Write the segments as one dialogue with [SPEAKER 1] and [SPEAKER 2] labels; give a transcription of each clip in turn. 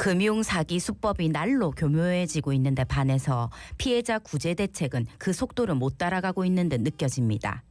[SPEAKER 1] 금융사기 수법이 날로 교묘해지고 있는데 반해서 피해자 구제 대책은 그 속도를 못 따라가고 있는 듯 느껴집니다.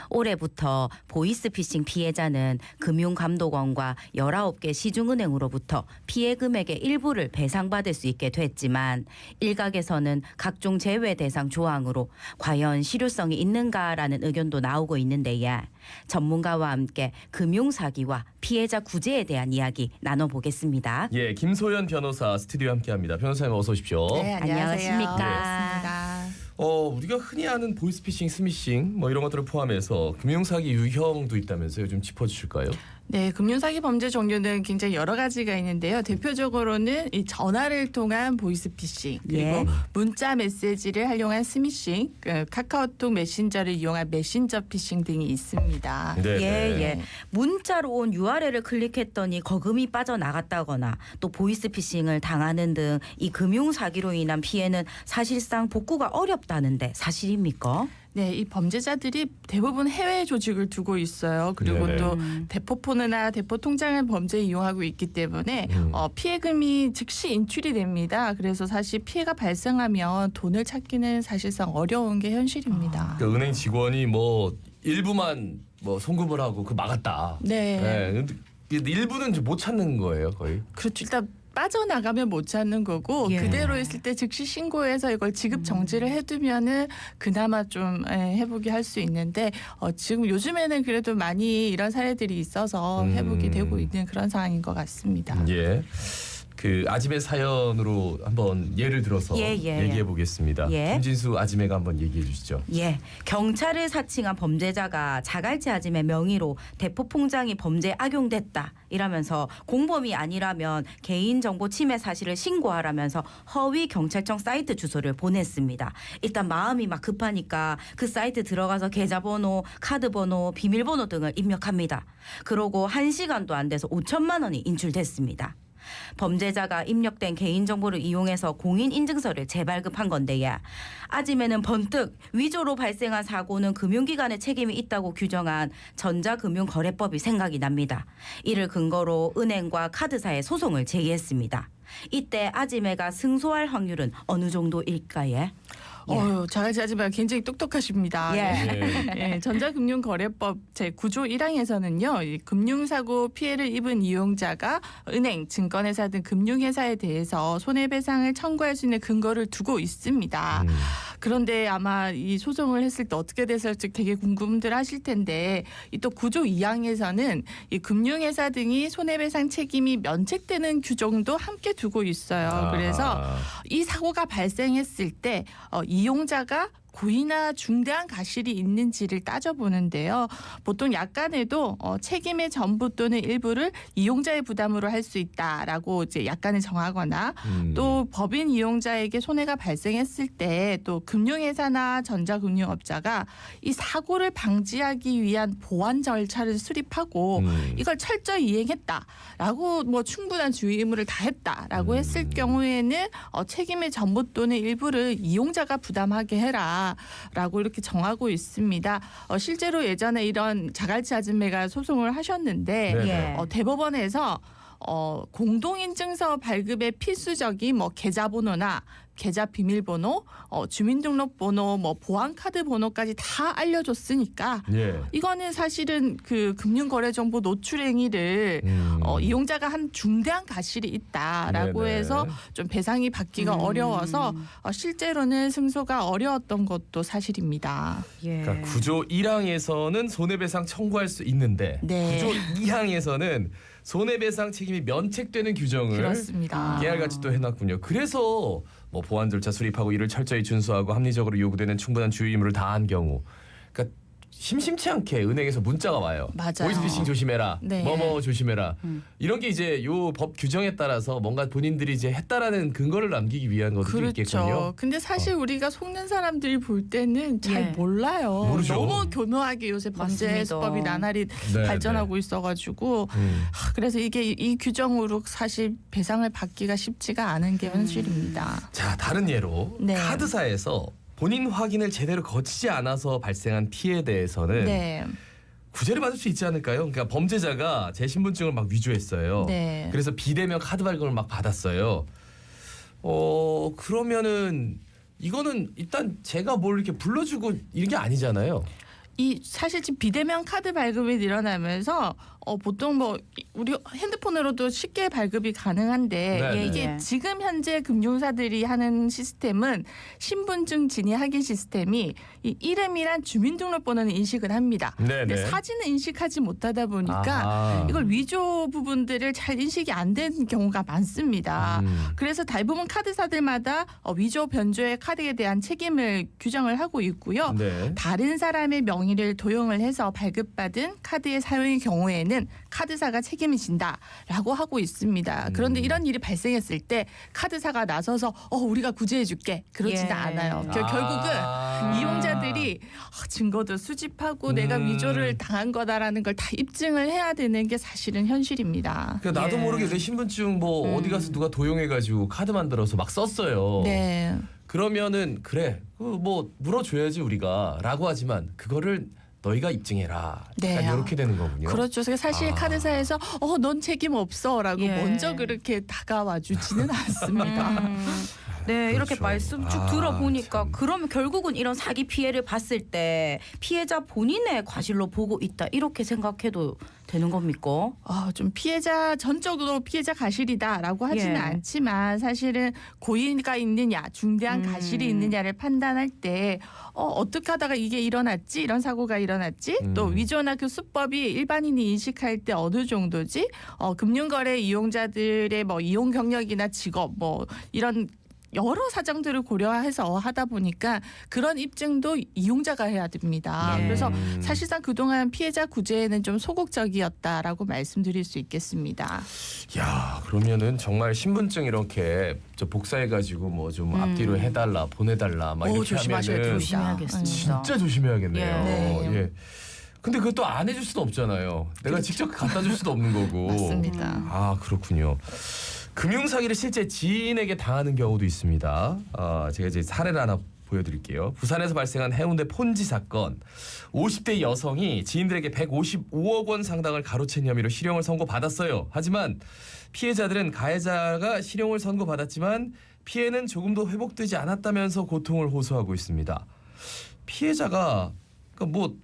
[SPEAKER 1] 올해부터 보이스피싱 피해자는 금융감독원과 19개 시중은행으로부터 피해 금액의 일부를 배상받을 수 있게 됐지만 일각에서는 각종 제외 대상 조항으로 과연 실효성이 있는가라는 의견도 나오고 있는데요. 전문가와 함께 금융사기와 피해자 구제에 대한 이야기 나눠보겠습니다.
[SPEAKER 2] 예, 김소연 변호사 스튜디오에 함께합니다. 변호사님 어서 오십시오.
[SPEAKER 3] 네,
[SPEAKER 1] 안녕하십니까.
[SPEAKER 3] 반갑습니다.
[SPEAKER 2] 우리가 흔히 아는 보이스피싱, 스미싱 뭐 이런 것들을 포함해서 금융사기 유형도 있다면서요. 좀 짚어주실까요?
[SPEAKER 3] 네, 금융사기 범죄 종류는 굉장히 여러 가지가 있는데요. 대표적으로는 이 전화를 통한 보이스피싱, 그리고
[SPEAKER 1] 예.
[SPEAKER 3] 문자 메시지를 활용한 스미싱, 카카오톡 메신저를 이용한 메신저 피싱 등이 있습니다.
[SPEAKER 2] 네.
[SPEAKER 1] 예. 문자로 온 URL을 클릭했더니 거금이 빠져나갔다거나 또 보이스피싱을 당하는 등 이 금융사기로 인한 피해는 사실상 복구가 어렵다는데 사실입니까?
[SPEAKER 3] 네, 이 범죄자들이 대부분 해외 조직을 두고 있어요. 그리고
[SPEAKER 2] 네네.
[SPEAKER 3] 또 대포폰이나 대포 통장을 범죄에 이용하고 있기 때문에 피해금이 즉시 인출이 됩니다. 그래서 사실 피해가 발생하면 돈을 찾기는 사실상 어려운 게 현실입니다.
[SPEAKER 2] 그 은행 직원이 뭐 일부만 뭐 송금을 하고 그 막았다.
[SPEAKER 3] 네.
[SPEAKER 2] 근데 일부는 이제 못 찾는 거예요, 거의.
[SPEAKER 3] 그렇죠. 일단 빠져나가면 못 찾는 거고
[SPEAKER 1] 예.
[SPEAKER 3] 그대로 있을 때 즉시 신고해서 이걸 지급 정지를 해두면은 그나마 좀 회복이 할 수 있는데 지금 요즘에는 그래도 많이 이런 사례들이 있어서 회복이 되고 있는 그런 상황인 것 같습니다.
[SPEAKER 2] 예. 그 아지매 사연으로 한번 예를 들어서
[SPEAKER 1] 예.
[SPEAKER 2] 얘기해 보겠습니다.
[SPEAKER 1] 예.
[SPEAKER 2] 김진수 아지매가 한번 얘기해 주시죠.
[SPEAKER 1] 예, 경찰을 사칭한 범죄자가 자갈치 아짐의 명의로 대포통장이 범죄에 악용됐다 이라면서 공범이 아니라면 개인정보 침해 사실을 신고하라면서 허위 경찰청 사이트 주소를 보냈습니다. 일단 마음이 막 급하니까 그 사이트 들어가서 계좌번호, 카드번호, 비밀번호 등을 입력합니다. 그러고 1시간도 안 돼서 5천만 원이 인출됐습니다. 범죄자가 입력된 개인정보를 이용해서 공인인증서를 재발급한 건데요. 아짐에는 번뜩 위조로 발생한 사고는 금융기관의 책임이 있다고 규정한 전자금융거래법이 생각이 납니다. 이를 근거로 은행과 카드사에 소송을 제기했습니다. 이때 아지매가 승소할 확률은 어느 정도일까요?
[SPEAKER 3] 자갈치 아줌마가 굉장히 똑똑하십니다.
[SPEAKER 1] 예.
[SPEAKER 3] 예, 전자금융거래법 제9조 1항에서는요. 이 금융사고 피해를 입은 이용자가 은행, 증권회사 등 금융회사에 대해서 손해배상을 청구할 수 있는 근거를 두고 있습니다. 그런데 아마 이 소송을 했을 때 어떻게 됐을지 되게 궁금들 하실 텐데 이 또 9조 2항에서는 이 금융회사 등이 손해배상 책임이 면책되는 규정도 함께 두고 있어요. 그래서 이 사고가 발생했을 때 이용자가 고의나 중대한 과실이 있는지를 따져보는데요. 보통 약관에도 책임의 전부 또는 일부를 이용자의 부담으로 할 수 있다라고 이제 약관을 정하거나 또 법인 이용자에게 손해가 발생했을 때 또 금융회사나 전자금융업자가 이 사고를 방지하기 위한 보완 절차를 수립하고 이걸 철저히 이행했다라고 뭐 충분한 주의 의무를 다했다라고 했을 경우에는 책임의 전부 또는 일부를 이용자가 부담하게 해라. 라고 이렇게 정하고 있습니다. 실제로 예전에 이런 자갈치 아줌매가 소송을 하셨는데
[SPEAKER 2] 네네.
[SPEAKER 3] 대법원에서 공동인증서 발급의 필수적인 뭐 계좌번호나 계좌 비밀번호, 주민등록번호, 뭐 보안카드 번호까지 다 알려줬으니까
[SPEAKER 2] 예.
[SPEAKER 3] 이거는 사실은 그 금융거래정보 노출 행위를 이용자가 한 중대한 과실이 있다라고
[SPEAKER 2] 네네.
[SPEAKER 3] 해서 좀 배상이 받기가 어려워서 실제로는 승소가 어려웠던 것도 사실입니다.
[SPEAKER 1] 예.
[SPEAKER 2] 그러니까 구조 1항에서는 손해배상 청구할 수 있는데
[SPEAKER 3] 네.
[SPEAKER 2] 구조 2항에서는 손해배상 책임이 면책되는 규정을
[SPEAKER 3] 그렇습니다.
[SPEAKER 2] 깨알같이 또 해놨군요. 그래서 뭐 보완 절차 수립하고 이를 철저히 준수하고 합리적으로 요구되는 충분한 주의 의무를 다한 경우, 그러니까 심심치 않게 은행에서 문자가 와요.
[SPEAKER 3] 맞아요.
[SPEAKER 2] 보이스피싱 조심해라.
[SPEAKER 3] 네.
[SPEAKER 2] 뭐뭐 조심해라. 이런 게 이제 요 법 규정에 따라서 뭔가 본인들이 이제 했다라는 근거를 남기기 위한 것도
[SPEAKER 3] 그렇죠.
[SPEAKER 2] 있겠군요.
[SPEAKER 3] 근데 사실 우리가 속는 사람들이 볼 때는 잘
[SPEAKER 1] 예.
[SPEAKER 3] 몰라요.
[SPEAKER 2] 모르죠.
[SPEAKER 3] 너무 교묘하게 요새 범죄
[SPEAKER 1] 맞습니다.
[SPEAKER 3] 수법이 나날이
[SPEAKER 2] 네,
[SPEAKER 3] 발전하고 있어가지고 그래서 이게 이 규정으로 사실 배상을 받기가 쉽지가 않은 게 현실입니다.
[SPEAKER 2] 자, 다른 예로
[SPEAKER 3] 네.
[SPEAKER 2] 카드사에서 본인 확인을 제대로 거치지 않아서 발생한 피해에 대해서는
[SPEAKER 3] 네.
[SPEAKER 2] 구제를 받을 수 있지 않을까요? 그러니까 범죄자가 제 신분증을 막 위조했어요.
[SPEAKER 3] 네.
[SPEAKER 2] 그래서 비대면 카드 발급을 막 받았어요. 그러면은 이거는 일단 제가 뭘 이렇게 불러주고 이런 게 아니잖아요.
[SPEAKER 3] 이 사실 지금 비대면 카드 발급이 늘어나면서 보통 뭐 우리 핸드폰으로도 쉽게 발급이 가능한데
[SPEAKER 2] 네네.
[SPEAKER 3] 이게
[SPEAKER 1] 네.
[SPEAKER 3] 지금 현재 금융사들이 하는 시스템은 신분증 진위 확인 시스템이 이 이름이란 주민등록번호는 인식을 합니다.
[SPEAKER 2] 네네.
[SPEAKER 3] 근데 사진은 인식하지 못하다 보니까
[SPEAKER 2] 아하.
[SPEAKER 3] 이걸 위조 부분들을 잘 인식이 안 되는 경우가 많습니다. 그래서 대부분 카드사들마다 위조 변조의 카드에 대한 책임을 규정을 하고 있고요.
[SPEAKER 2] 네.
[SPEAKER 3] 다른 사람의 명의를 도용을 해서 발급받은 카드의 사용의 경우에는 카드사가 책임이 진다라고 하고 있습니다. 그런데 이런 일이 발생했을 때 카드사가 나서서 우리가 구제해줄게 그러지는
[SPEAKER 1] 예.
[SPEAKER 3] 않아요. 결국은 이용자들이 증거도 수집하고 내가 위조를 당한 거다라는 걸 다 입증을 해야 되는 게 사실은 현실입니다.
[SPEAKER 2] 그러니까 나도
[SPEAKER 1] 예.
[SPEAKER 2] 모르게 내 신분증 뭐 어디 가서 누가 도용해가지고 카드 만들어서 막 썼어요.
[SPEAKER 3] 네.
[SPEAKER 2] 그러면은 그래 뭐 물어줘야지 우리가라고 하지만 그거를 너희가 입증해라.
[SPEAKER 3] 네.
[SPEAKER 2] 약간 이렇게 되는 거군요.
[SPEAKER 3] 그렇죠. 그래서 사실 카드사에서 넌 책임 없어라고
[SPEAKER 1] 예.
[SPEAKER 3] 먼저 그렇게 다가와 주지는 않습니다.
[SPEAKER 1] 네, 이렇게
[SPEAKER 2] 그렇죠.
[SPEAKER 1] 말씀 쭉 들어보니까
[SPEAKER 2] 참.
[SPEAKER 1] 그러면 결국은 이런 사기 피해를 봤을 때 피해자 본인의 과실로 보고 있다 이렇게 생각해도 되는 겁니까?
[SPEAKER 3] 좀 피해자 전적으로 피해자 가실이다라고 하지는
[SPEAKER 1] 예.
[SPEAKER 3] 않지만 사실은 고의가 있느냐 중대한 가실이 있느냐를 판단할 때 어떻게 하다가 이게 일어났지 이런 사고가 일어났지 또 위조나 그 수법이 일반인이 인식할 때 어느 정도지 금융거래 이용자들의 뭐 이용 경력이나 직업 뭐 이런 여러 사정들을 고려해서 하다 보니까 그런 입증도 이용자가 해야 됩니다.
[SPEAKER 1] 네.
[SPEAKER 3] 그래서 사실상 그동안 피해자 구제에는 좀 소극적이었다라고 말씀드릴 수 있겠습니다.
[SPEAKER 2] 야 그러면은 정말 신분증 이렇게 저 복사해가지고 뭐 좀 앞뒤로 해달라 보내달라 막 이렇게
[SPEAKER 3] 조심하셔야
[SPEAKER 2] 하면은
[SPEAKER 3] 됩니다.
[SPEAKER 1] 조심해야겠습니다.
[SPEAKER 2] 진짜 조심해야겠네요.
[SPEAKER 1] 예.
[SPEAKER 3] 네.
[SPEAKER 2] 예. 근데 그것도 안 해줄 수도 없잖아요. 내가 직접 갖다 줄 수도 없는 거고.
[SPEAKER 3] 맞습니다.
[SPEAKER 2] 아 그렇군요. 금융사기를 실제 지인에게 당하는 경우도 있습니다. 제가 이제 사례를 하나 보여드릴게요. 부산에서 발생한 해운대 폰지 사건. 50대 여성이 지인들에게 155억 원 상당을 가로챈 혐의로 실형을 선고받았어요. 하지만 피해자들은 가해자가 실형을 선고받았지만 피해는 조금도 회복되지 않았다면서 고통을 호소하고 있습니다. 피해자가 그러니까 뭐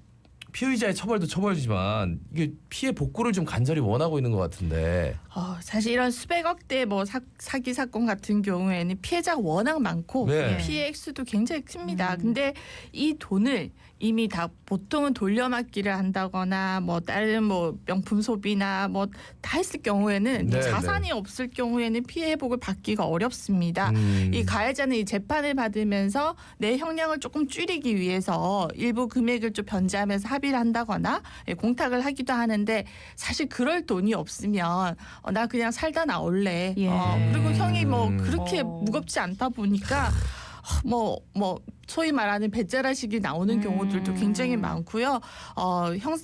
[SPEAKER 2] 피의자의 처벌도 처벌이지만 이게 피해 복구를 좀 간절히 원하고 있는 것 같은데.
[SPEAKER 3] 사실 이런 수백억대 뭐 사기 사건 같은 경우에는 피해자가 워낙 많고
[SPEAKER 2] 네.
[SPEAKER 3] 피해 액수도 굉장히 큽니다. 근데 이 돈을 이미 다 보통은 돌려막기를 한다거나 뭐 다른 뭐 명품 소비나 뭐 다 했을 경우에는
[SPEAKER 2] 네,
[SPEAKER 3] 자산이 없을 경우에는 피해 회복을 받기가 어렵습니다. 이 가해자는 이 재판을 받으면서 내 형량을 조금 줄이기 위해서 일부 금액을 좀 변제하면서 합의를 한다거나 공탁을 하기도 하는데 사실 그럴 돈이 없으면 나 그냥 살다 나올래.
[SPEAKER 1] 예.
[SPEAKER 3] 그리고 형이 뭐 그렇게
[SPEAKER 1] 어.
[SPEAKER 3] 무겁지 않다 보니까 뭐 소위 말하는 배째라식이 나오는 경우들도 굉장히 많고요.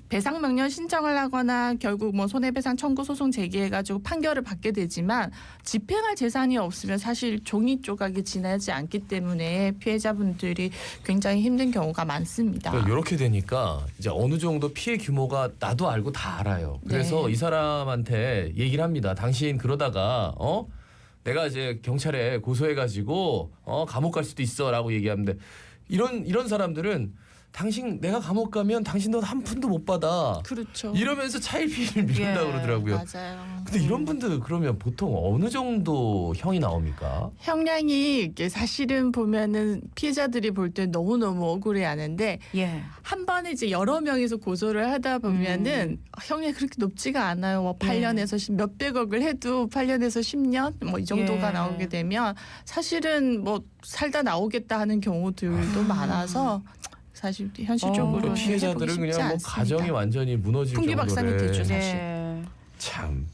[SPEAKER 3] 배상 명령 신청을 하거나 결국 뭐 손해배상 청구 소송 제기해가지고 판결을 받게 되지만 집행할 재산이 없으면 사실 종이 조각이 지나지 않기 때문에 피해자분들이 굉장히 힘든 경우가 많습니다.
[SPEAKER 2] 그러니까 이렇게 되니까 이제 어느 정도 피해 규모가 나도 알고 다 알아요. 그래서
[SPEAKER 3] 네.
[SPEAKER 2] 이 사람한테 얘기를 합니다. 당신 그러다가 내가 이제 경찰에 고소해가지고 감옥 갈 수도 있어라고 얘기하는데 이런 사람들은 당신 내가 감옥 가면 당신 돈 한 푼도 못 받아.
[SPEAKER 3] 그렇죠.
[SPEAKER 2] 이러면서 차일피일 미룬다
[SPEAKER 1] 예,
[SPEAKER 2] 그러더라고요.
[SPEAKER 3] 맞아요.
[SPEAKER 2] 근데 이런 분들 그러면 보통 어느 정도 형이 나옵니까?
[SPEAKER 3] 형량이 이게 사실은 보면은 피해자들이 볼 때 너무너무 억울해하는데
[SPEAKER 1] 예.
[SPEAKER 3] 한 번에 이제 여러 명이서 고소를 하다 보면은 형이 그렇게 높지가 않아요. 뭐 8년에서 몇백억을 해도 8년에서 10년 뭐 이 정도가
[SPEAKER 1] 예.
[SPEAKER 3] 나오게 되면 사실은 뭐 살다 나오겠다 하는 경우들도 많아서 사실 현실적으로
[SPEAKER 2] 그 피해자들은
[SPEAKER 3] 쉽지
[SPEAKER 2] 그냥 뭐
[SPEAKER 3] 않습니다.
[SPEAKER 2] 가정이 완전히 무너질
[SPEAKER 3] 풍비박산이
[SPEAKER 2] 정도래.
[SPEAKER 3] 되죠, 사실.
[SPEAKER 1] 네.
[SPEAKER 2] 참.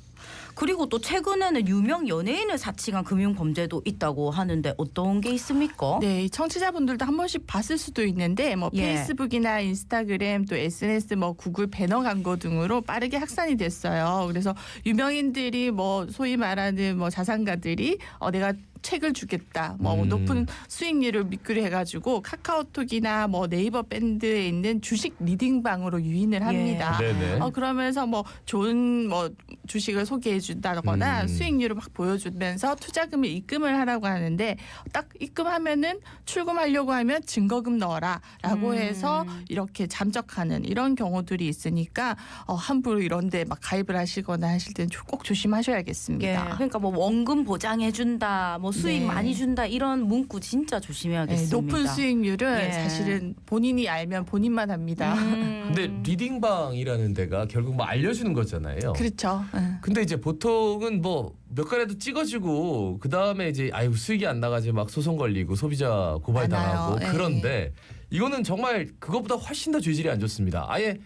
[SPEAKER 1] 그리고 또 최근에는 유명 연예인을 사칭한 금융 범죄도 있다고 하는데 어떤 게 있습니까?
[SPEAKER 3] 네, 이 청취자분들도 한 번씩 봤을 수도 있는데 뭐
[SPEAKER 1] 예.
[SPEAKER 3] 페이스북이나 인스타그램 또 SNS 뭐 구글 배너 광고 등으로 빠르게 확산이 됐어요. 그래서 유명인들이 뭐 소위 말하는 뭐 자산가들이 내가 책을 주겠다. 뭐 높은 수익률을 미꾸리 해가지고 카카오톡이나 뭐 네이버 밴드에 있는 주식 리딩방으로 유인을 합니다.
[SPEAKER 2] 네네.
[SPEAKER 3] 그러면서 뭐 좋은 뭐 주식을 소개해 준다거나 수익률을 막 보여주면서 투자금을 입금을 하라고 하는데 딱 입금하면은 출금하려고 하면 증거금 넣어라라고 해서 이렇게 잠적하는 이런 경우들이 있으니까 함부로 이런데 막 가입을 하시거나 하실 때는 꼭 조심하셔야겠습니다.
[SPEAKER 1] 예, 그러니까 뭐 원금 보장해 준다, 뭐 수익
[SPEAKER 3] 네.
[SPEAKER 1] 많이 준다 이런 문구 진짜 조심해야겠습니다.
[SPEAKER 3] 높은 수익률은
[SPEAKER 1] 예.
[SPEAKER 3] 사실은 본인이 알면 본인만 합니다.
[SPEAKER 2] 근데 리딩방이라는 데가 결국 뭐 알려주는 거잖아요.
[SPEAKER 3] 그렇죠.
[SPEAKER 2] 근데 이제 보통은 뭐 몇 가지도 찍어주고 그 다음에 이제 아유 수익이 안 나가지 막 소송 걸리고 소비자 고발 당하고
[SPEAKER 3] 많아요.
[SPEAKER 2] 그런데 이거는 정말 그것보다 훨씬 더 죄질이 안 좋습니다. 아예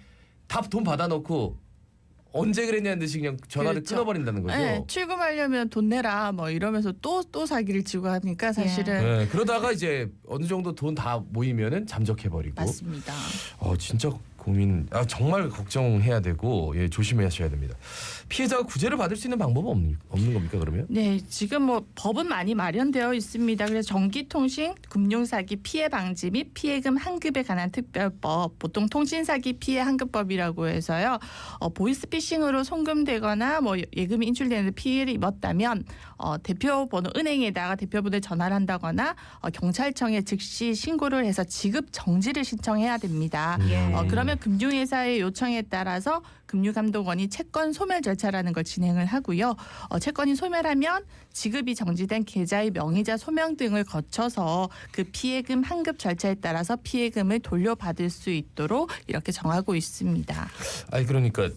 [SPEAKER 2] 다 돈 받아놓고 언제 그랬냐는 듯이 그냥 전화를
[SPEAKER 3] 그렇죠.
[SPEAKER 2] 끊어버린다는 거죠.
[SPEAKER 3] 네, 출금하려면 돈 내라 뭐 이러면서 또 사기를 치고 하니까 사실은
[SPEAKER 2] 네, 그러다가 이제 어느 정도 돈 다 모이면은 잠적해버리고.
[SPEAKER 3] 맞습니다.
[SPEAKER 2] 진짜 고민, 정말 걱정해야 되고 예, 조심하셔야 됩니다. 피해자가 구제를 받을 수 있는 방법은 없는 겁니까 그러면?
[SPEAKER 3] 네, 지금 뭐 법은 많이 마련되어 있습니다. 그래서 전기통신 금융사기 피해 방지 및 피해금 환급에 관한 특별법, 보통 통신사기 피해 환급법이라고 해서요. 보이스피싱으로 송금되거나 뭐 예금이 인출되는 피해를 입었다면 대표번호 은행에다가 대표번호에 전화를 한다거나 경찰청에 즉시 신고를 해서 지급 정지를 신청해야 됩니다.
[SPEAKER 1] 예.
[SPEAKER 3] 그러면 금융회사의 요청에 따라서 금융감독원이 채권 소멸 절차라는 걸 진행을 하고요. 채권이 소멸하면 지급이 정지된 계좌의 명의자 소명 등을 거쳐서 그 피해금 환급 절차에 따라서 피해금을 돌려받을 수 있도록 이렇게 정하고 있습니다.
[SPEAKER 2] 아니 그러니까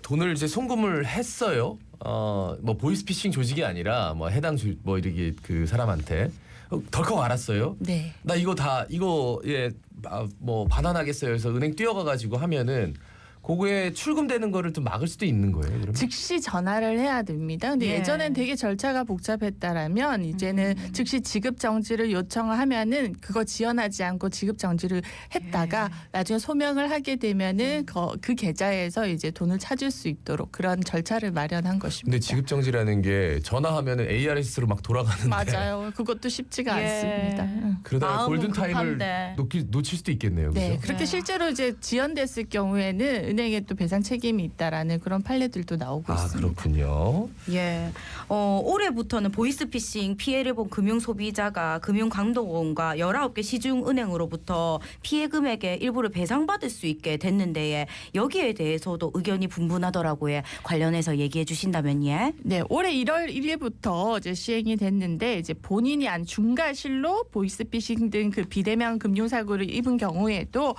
[SPEAKER 2] 돈을 이제 송금을 했어요. 뭐 보이스피싱 조직이 아니라 뭐 해당 뭐 이렇게 그 사람한테 덜컥 알았어요.
[SPEAKER 3] 네.
[SPEAKER 2] 나 이거 뭐 반환하겠어요. 그래서 은행 뛰어가가지고 하면은 그거에 출금되는 거를 좀 막을 수도 있는 거예요. 그러면?
[SPEAKER 3] 즉시 전화를 해야 됩니다. 근데
[SPEAKER 1] 예.
[SPEAKER 3] 예전엔 되게 절차가 복잡했다라면 이제는 즉시 지급 정지를 요청하면은 그거 지연하지 않고 지급 정지를 했다가 나중에 소명을 하게 되면은 그 계좌에서 이제 돈을 찾을 수 있도록 그런 절차를 마련한 것입니다.
[SPEAKER 2] 근데 지급 정지라는 게 전화하면은 ARS로 막 돌아가는데
[SPEAKER 3] 맞아요. 그것도 쉽지가
[SPEAKER 1] 예.
[SPEAKER 3] 않습니다.
[SPEAKER 2] 그러다가
[SPEAKER 1] 마음은
[SPEAKER 2] 골든 타임을
[SPEAKER 1] 급한데.
[SPEAKER 2] 놓칠 수도 있겠네요.
[SPEAKER 3] 네,
[SPEAKER 2] 그죠?
[SPEAKER 3] 그렇게
[SPEAKER 1] 네.
[SPEAKER 3] 실제로 이제 지연됐을 경우에는 은행에 또 배상 책임이 있다라는 그런 판례들도 나오고 있습니다.
[SPEAKER 2] 그렇군요.
[SPEAKER 1] 예. 올해부터는 보이스피싱 피해를 본 금융소비자가 금융감독원과 19개 시중은행으로부터 피해 금액의 일부를 배상받을 수 있게 됐는데 여기에 대해서도 의견이 분분하더라고요. 관련해서 얘기해 주신다면 예.
[SPEAKER 3] 네, 올해 1월 1일부터 이제 시행이 됐는데 이제 본인이 안 중과실로 보이스피싱 등 그 비대면 금융사고를 입은 경우에도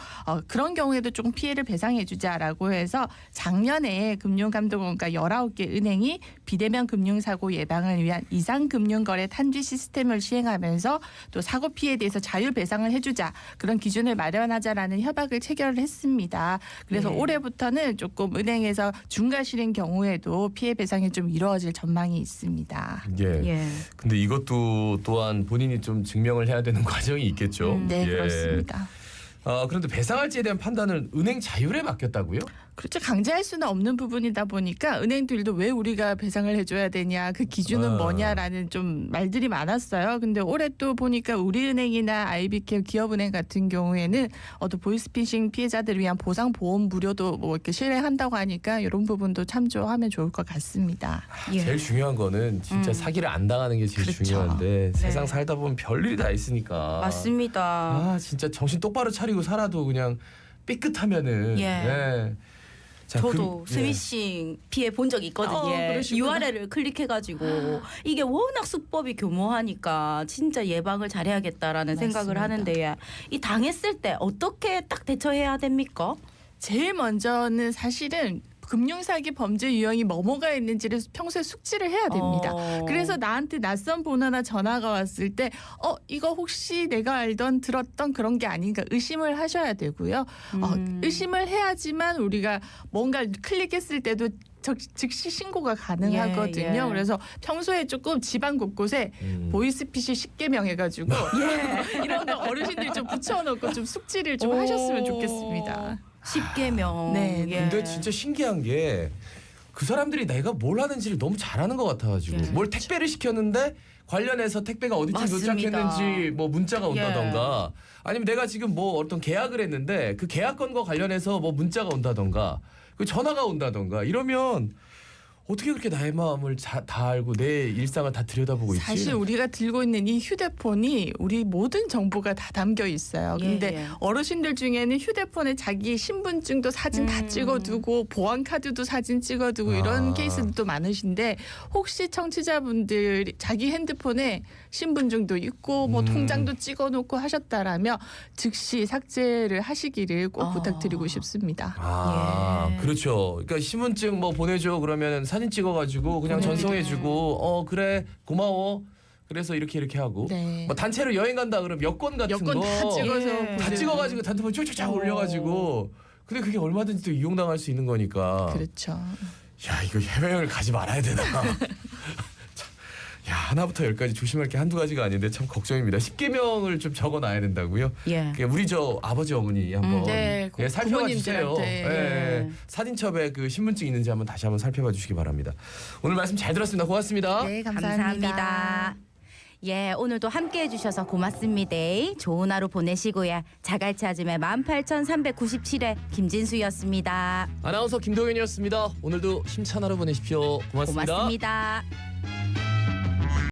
[SPEAKER 3] 그런 경우에도 조금 피해를 배상해주자라고 해서 작년에 금융감독원과 19개 은행이 비대면 금융사고 예방을 위한 이상금융거래 탄지 시스템을 시행하면서 또 사고 피해에 대해서 자율 배상을 해주자 그런 기준을 마련하자라는 협약을 체결을 했습니다. 그래서
[SPEAKER 1] 네.
[SPEAKER 3] 올해부터는 조금 은행에서 중과실인 경우에도 피해 배상이 좀 이루어질 전망이 있습니다.
[SPEAKER 2] 예.
[SPEAKER 1] 예.
[SPEAKER 2] 근데 이것도 또한 본인이 좀 증명을 해야 되는 과정이 있겠죠.
[SPEAKER 3] 네,
[SPEAKER 2] 예.
[SPEAKER 3] 그렇습니다.
[SPEAKER 2] 그런데 배상할지에 대한 판단은 은행 자율에 맡겼다고요?
[SPEAKER 3] 그렇죠. 강제할 수는 없는 부분이다 보니까 은행들도 왜 우리가 배상을 해줘야 되냐 그 기준은 뭐냐라는 좀 말들이 많았어요. 근데 올해 또 보니까 우리은행이나 IBK 기업은행 같은 경우에는 또 보이스피싱 피해자들을 위한 보상 보험 무료도 뭐 이렇게 실행한다고 하니까 이런 부분도 참조하면 좋을 것 같습니다.
[SPEAKER 1] 예.
[SPEAKER 2] 제일 중요한 거는 진짜 사기를 안 당하는 게 제일
[SPEAKER 3] 그렇죠.
[SPEAKER 2] 중요한데 세상
[SPEAKER 1] 네.
[SPEAKER 2] 살다 보면 별일이 다 있으니까.
[SPEAKER 1] 맞습니다.
[SPEAKER 2] 진짜 정신 똑바로 차리고 살아도 그냥 삐끗하면은.
[SPEAKER 1] 예.
[SPEAKER 2] 자,
[SPEAKER 1] 저도
[SPEAKER 2] 예.
[SPEAKER 1] 스미싱 피해 본 적이 있거든요.
[SPEAKER 3] 그러시구나.
[SPEAKER 1] URL을 클릭해가지고 이게 워낙 수법이 교모하니까 진짜 예방을 잘해야겠다라는 생각을
[SPEAKER 3] 맞습니다.
[SPEAKER 1] 하는데 이 당했을 때 어떻게 딱 대처해야 됩니까?
[SPEAKER 3] 제일 먼저는 사실은 금융사기 범죄 유형이 뭐가 있는지를 평소에 숙지를 해야 됩니다. 그래서 나한테 낯선 번호나 전화가 왔을 때 이거 혹시 내가 알던 들었던 그런 게 아닌가 의심을 하셔야 되고요. 의심을 해야지만 우리가 뭔가 클릭했을 때도 즉시 신고가 가능하거든요.
[SPEAKER 1] 예, 예.
[SPEAKER 3] 그래서 평소에 조금 집안 곳곳에 보이스피싱 10개명 해가지고 이런 거 어르신들이 좀 붙여놓고 좀 숙지를 좀 하셨으면 좋겠습니다.
[SPEAKER 1] 10개명.
[SPEAKER 3] 네,
[SPEAKER 1] 예.
[SPEAKER 2] 근데 진짜 신기한 게 그 사람들이 내가 뭘 하는지를 너무 잘하는 것 같아가지고
[SPEAKER 1] 예.
[SPEAKER 2] 뭘 택배를 시켰는데 관련해서 택배가 어디쯤
[SPEAKER 1] 맞습니다.
[SPEAKER 2] 도착했는지 뭐 문자가 온다던가 아니면 내가 지금 뭐 어떤 계약을 했는데 그 계약건과 관련해서 뭐 문자가 온다던가 그 전화가 온다던가 이러면 어떻게 그렇게 나의 마음을 다 알고 내 일상을 다 들여다보고 있지?
[SPEAKER 3] 사실 우리가 들고 있는 이 휴대폰이 우리 모든 정보가 다 담겨 있어요.
[SPEAKER 1] 예,
[SPEAKER 3] 근데
[SPEAKER 1] 예.
[SPEAKER 3] 어르신들 중에는 휴대폰에 자기 신분증도 사진 다 찍어두고 보안카드도 사진 찍어두고 이런
[SPEAKER 2] 아.
[SPEAKER 3] 케이스도 많으신데 혹시 청취자분들이 자기 핸드폰에 신분증도 있고 뭐 통장도 찍어놓고 하셨다라면 즉시 삭제를 하시기를 꼭 부탁드리고 싶습니다.
[SPEAKER 2] 아,
[SPEAKER 1] 예.
[SPEAKER 2] 그렇죠. 그러니까 신분증 뭐 보내줘 그러면 사진 찍어가지고 그냥 전송해주고 그래 고마워. 그래서 이렇게 하고
[SPEAKER 3] 네.
[SPEAKER 2] 뭐 단체로 여행 간다 그러면 여권 같은
[SPEAKER 3] 여권
[SPEAKER 2] 거
[SPEAKER 3] 다 찍어서
[SPEAKER 1] 예.
[SPEAKER 2] 다 찍어가지고 단톡방에 쭉쭉쭉 올려가지고 근데 그게 얼마든지 또 이용당할 수 있는 거니까.
[SPEAKER 3] 그렇죠.
[SPEAKER 2] 야 이거 해외여행을 가지 말아야 되나? 야 하나부터 열까지 조심할 게 한두 가지가 아닌데 참 걱정입니다. 10계명을 좀 적어놔야 된다고요?
[SPEAKER 1] 예.
[SPEAKER 2] 우리 저 아버지 어머니 한번
[SPEAKER 3] 네,
[SPEAKER 2] 예, 살펴봐 주세요.
[SPEAKER 3] 부모님들한테.
[SPEAKER 2] 예. 사진첩에 그 신분증 있는지 한번 다시 한번 살펴봐 주시기 바랍니다. 오늘 말씀 잘 들었습니다. 고맙습니다.
[SPEAKER 3] 네,
[SPEAKER 1] 감사합니다. 예, 오늘도 함께 해주셔서 고맙습니다. 좋은 하루 보내시고요. 자갈치 아줌의 18,397회 김진수였습니다.
[SPEAKER 2] 아나운서 김도현이었습니다. 오늘도 힘찬 하루 보내십시오. 고맙습니다.
[SPEAKER 1] 고맙습니다.